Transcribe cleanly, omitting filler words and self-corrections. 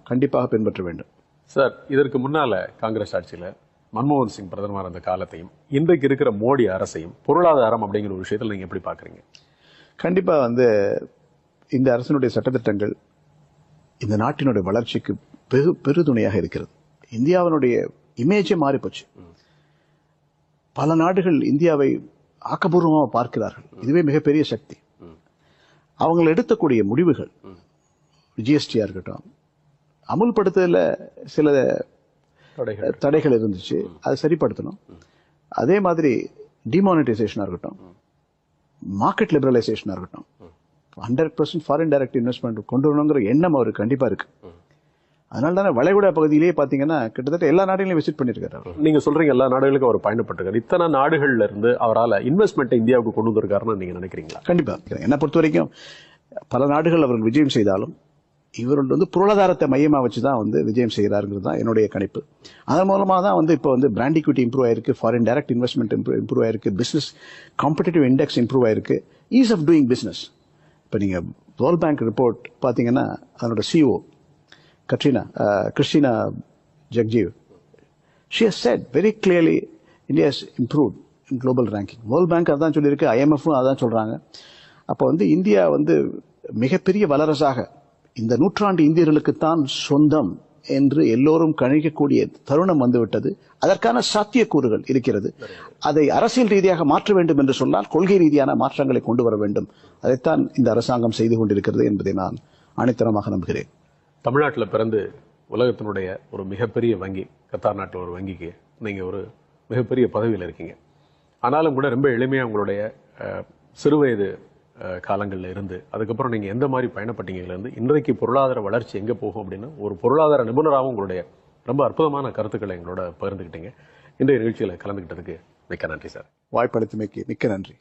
கண்டிப்பாக பின்பற்ற வேண்டும். சார், இதற்கு முன்னால காங்கிரஸ் ஆட்சியில மன்மோகன் சிங் பிரதமர் அந்த காலத்தையும் இன்றைக்கு இருக்கிற மோடி அரசையும் பொருளாதாரம் அப்படிங்கிற ஒரு விஷயத்தில் நீங்க எப்படி பாக்குறீங்க? கண்டிப்பா இந்த அரசினுடைய சட்டத்திட்டங்கள் இந்த நாட்டினுடைய வளர்ச்சிக்கு பெருதுணையாக இருக்கிறது. இந்தியாவினுடைய இமேஜே மாறி போச்சு. பல நாடுகள் இந்தியாவை ஆக்கப்பூர்வமாக பார்க்கிறார்கள். இதுவே மிகப்பெரிய சக்தி. அவங்க எடுக்கக்கூடிய முடிவுகள், ஜிஎஸ்டியா இருக்கட்டும், அமுல்படுத்தல சில தடைகள் இருந்துச்சு, அதை சரிப்படுத்தணும். அதே மாதிரி டிமானிட்டைசேஷனா இருக்கட்டும், மார்க்கெட் லிபரலைசேஷனா இருக்கட்டும், 100% ஃபாரின் டைரக்ட் இன்வெஸ்ட்மெண்ட் கொண்டு வரணுங்கிற எண்ணம் அவருக்கு கண்டிப்பா இருக்கு. அதனால தானே வளைகுடா பகுதியிலேயே பாத்தீங்கன்னா கிட்டத்தட்ட எல்லா நாடுகளையும் விசிட் பண்ணிருக்காரு. நீங்க சொல்றீங்க எல்லா நாடுகளுக்கும் அவர் பயணப்பட்டிருக்காரு. இத்தனை நாடுகள்ல இருந்து அவரால் இன்வெஸ்ட்மெண்ட் இந்தியாவுக்கு கொண்டு வந்திருக்காருன்னு நீங்க நினைக்கிறீங்களா? கண்டிப்பா. என்ன பொறுத்த வரைக்கும் பல நாடுகள் அவர்கள் விஜயம் செய்தாலும் இவர்கள் பொருளாதாரத்தை மையமா வச்சுதான் விஜயம் செய்யறாருங்கிறது தான் என்னுடைய கணிப்பு. அதன் மூலமா தான் இப்போ பிராண்ட் ஈக்விட்டி இம்ப்ரூவ் ஆயிருக்கு, ஃபாரின் டைரக்ட் இன்வெஸ்ட்மெண்ட் இம்ப்ரூவ் ஆயிருக்கு, பிசினஸ் காம்படிட்டிவ் இண்டெக்ஸ் இம்ப்ரூவ் ஆயிருக்கு, ஈஸ் ஆஃப் டூயிங் பிசினஸ். இப்போ நீங்க வேர்ல்ட் பேங்க் ரிப்போர்ட் பாத்தீங்கன்னா அதனோட CO Christina Jagjeev, she has said very clearly India has improved in global ranking. World Bank அதான் சொல்லியிருக்கு, IMF அதான் சொல்றாங்க. அப்போ இந்தியா மிகப்பெரிய வல்லரசாக இந்த நூற்றாண்டு இந்தியர்களுக்குத்தான் சொந்தம் என்று எல்லோரும் கணிக்கக்கூடிய தருணம் வந்துவிட்டது. அதற்கான சாத்தியக்கூறுகள் இருக்கிறது. அதை அரசியல் ரீதியாக மாற்ற வேண்டும் என்று சொன்னால் கொள்கை ரீதியான மாற்றங்களை கொண்டு வர வேண்டும். அதைத்தான் இந்த அரசாங்கம் செய்து கொண்டிருக்கிறது என்பதை நான் ஆணித்தரமாக நம்புகிறேன். தமிழ்நாட்டில் பிறந்து உலகத்தினுடைய ஒரு மிகப்பெரிய வங்கி, கத்தார் நாட்டில் ஒரு வங்கிக்கு நீங்க ஒரு மிகப்பெரிய பதவியில் இருக்கீங்க. ஆனாலும் கூட ரொம்ப எளிமையாக உங்களுடைய சிறுவயது காலங்களில் இருந்து அதுக்கப்புறம் நீங்க எந்த மாதிரி பயணப்பட்டீங்கலேருந்து இன்றைக்கு பொருளாதார வளர்ச்சி எங்கே போகும் அப்படின்னு ஒரு பொருளாதார நிபுணராகவும் உங்களுடைய ரொம்ப அற்புதமான கருத்துக்களை எங்களோட பகிர்ந்துக்கிட்டீங்க. இன்றைய நிகழ்ச்சியில் கலந்துக்கிட்டதுக்கு மிக்க நன்றி சார். வாய்ப்பளித்தமைக்கு மிக்க நன்றி.